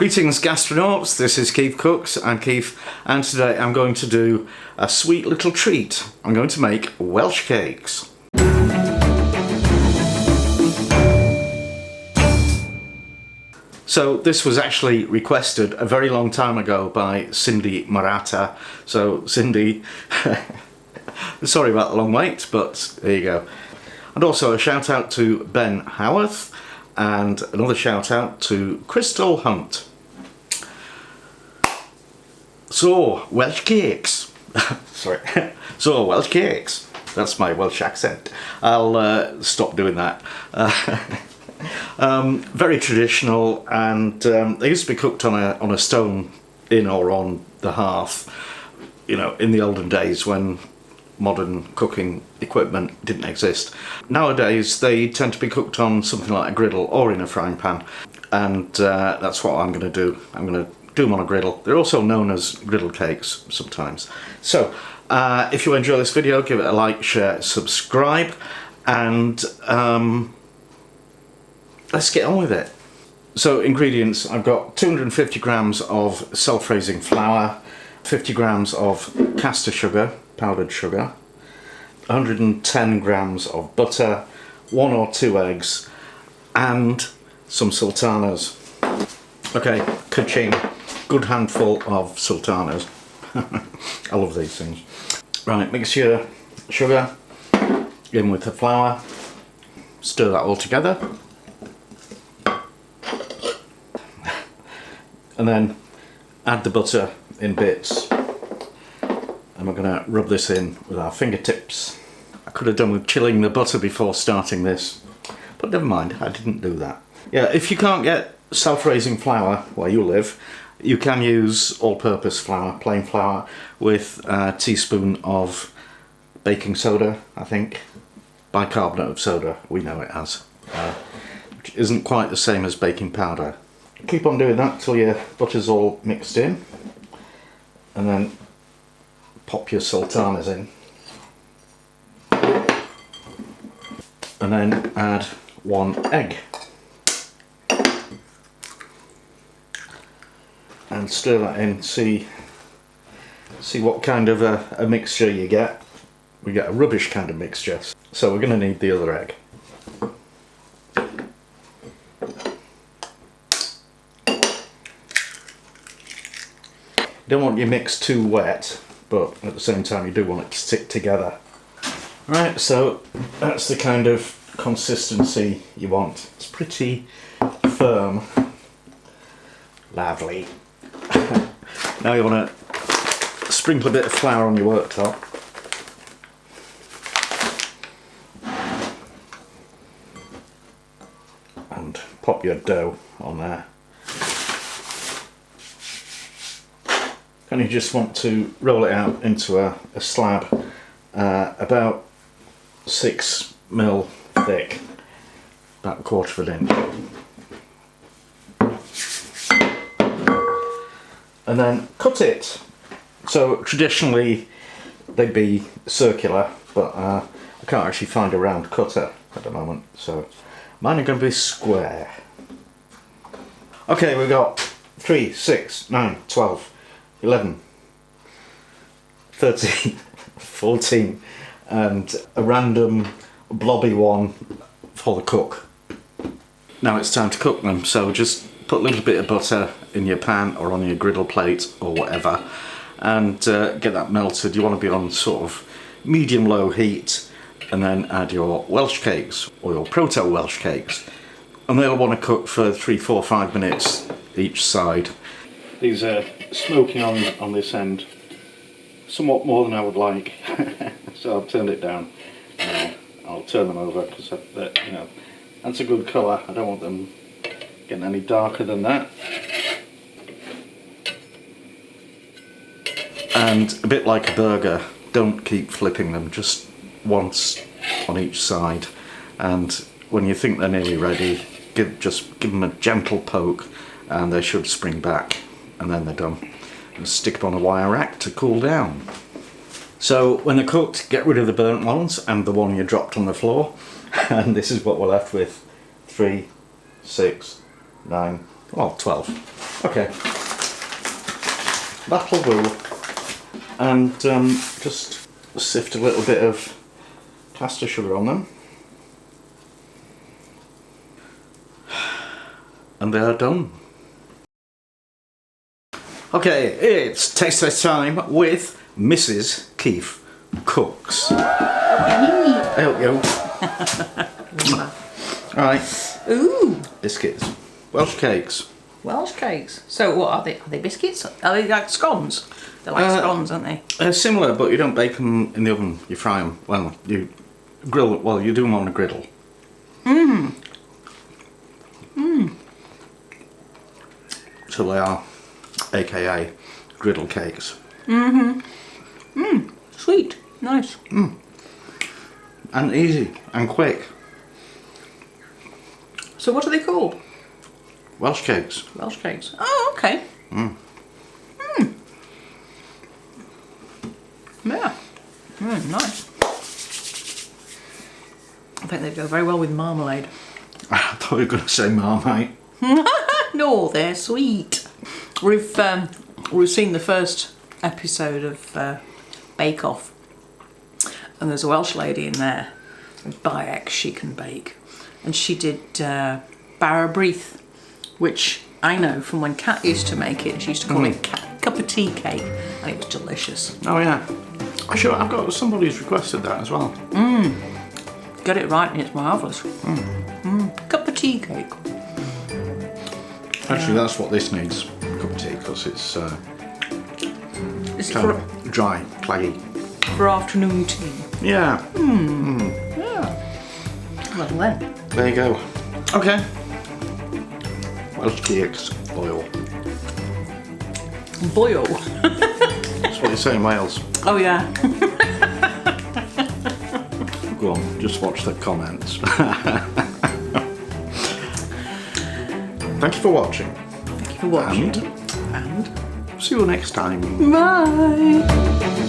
Greetings gastronauts, this is KeefCooks, I'm Keef, and today I'm going to do a sweet little treat. I'm going to make Welsh cakes. So this was actually requested a very long time ago by Cindy Morata. So Cindy, sorry about the long wait, but there you go. And also a shout out to Ben Howarth and another shout out to Crystal Hunt. So, Welsh cakes. Sorry. So, Welsh cakes. That's my Welsh accent. I'll stop doing that. Very traditional, and they used to be cooked on a stone in or on the hearth, you know, in the olden days when modern cooking equipment didn't exist. Nowadays they tend to be cooked on something like a griddle or in a frying pan, and that's what I'm going to do. I'm going to do them on a griddle. They're also known as griddle cakes sometimes. So if you enjoy this video, give it a like, share, subscribe, and let's get on with it. So ingredients, I've got 250 grams of self-raising flour, 50 grams of caster sugar, powdered sugar, 110 grams of butter, 1 or 2 eggs, and some sultanas. Okay, ka-ching. Good handful of sultanas. I love these things. Right, mix your sugar in with the flour, stir that all together, and then add the butter in bits, and we're going to rub this in with our fingertips. I could have done with chilling the butter before starting this, but never mind, I didn't do that. Yeah, if you can't get self-raising flour where you live, you can use all-purpose flour, plain flour, with a teaspoon of baking soda, I think. Bicarbonate of soda, we know it as. Which isn't quite the same as baking powder. Keep on doing that till your butter's all mixed in. And then pop your sultanas in. And then add 1 egg. And stir that in, see what kind of a mixture you get. We get a rubbish kind of mixture, so we're going to need the other egg. You don't want your mix too wet, but at the same time you do want it to stick together. Right, so that's the kind of consistency you want. It's pretty firm. Lovely. Now you want to sprinkle a bit of flour on your worktop. And pop your dough on there. And you just want to roll it out into a slab about 6 mil thick, about 1/4 of an inch. And then cut it. So traditionally they'd be circular, but I can't actually find a round cutter at the moment, so mine are going to be square. Okay, we've got 3, 6, 9, 12, 11, 13, 14, and a random blobby one for the cook. Now it's time to cook them, so just put a little bit of butter in your pan or on your griddle plate or whatever, and get that melted. You want to be on sort of medium-low heat, and then add your Welsh cakes or your proto-Welsh cakes, and they'll want to cook for 3, 4, 5 minutes each side. These are smoking on this end somewhat more than I would like, so I've turned it down. I'll turn them over because you know, that's a good colour. I don't want them getting any darker than that. And a bit like a burger, don't keep flipping them, just once on each side, and when you think they're nearly ready, just give them a gentle poke and they should spring back, and then they're done. And stick them on a wire rack to cool down. So when they're cooked, get rid of the burnt ones and the one you dropped on the floor, and this is what we're left with. 3, 6, 9, well, 12. Okay. That'll do. And just sift a little bit of caster sugar on them. And they are done. Okay, it's taste test time with Mrs. KeefCooks. I help you. Alright. Ooh. Biscuits. Welsh cakes. Welsh cakes. So what are they? Are they biscuits? Are they like scones? They're like scones, aren't they? They're similar, but you don't bake them in the oven. You fry them. Well, you grill. Well, you do them on a griddle. Mmm. Mmm. So they are, AKA, griddle cakes. Mm-hmm. Mmm. Sweet. Nice. Mmm. And easy and quick. So what are they called? Welsh cakes. Welsh cakes. Oh, okay. Mm. Mm. Yeah. Nice. I think they'd go very well with marmalade. I thought you were going to say Marmite. No, they're sweet. We've seen the first episode of Bake Off, and there's a Welsh lady in there, Bayek she can bake, and she did Barra-Brith, which I know from when Kat used to make it. She used to call it cup of tea cake, and it was delicious. Oh yeah. Sure, I've got somebody who's requested that as well. Mmm. Get it right and it's marvellous. Cup of tea cake. Actually, that's what this needs. Cup of tea, because it's It's kind of dry, claggy. for afternoon tea. Yeah. Yeah. Well then. There you go. Okay. Welsh cakes boil. Boil. That's what you say in Wales. Oh yeah. Go on, just watch the comments. Thank you for watching. Thank you for watching. And see you next time. Bye.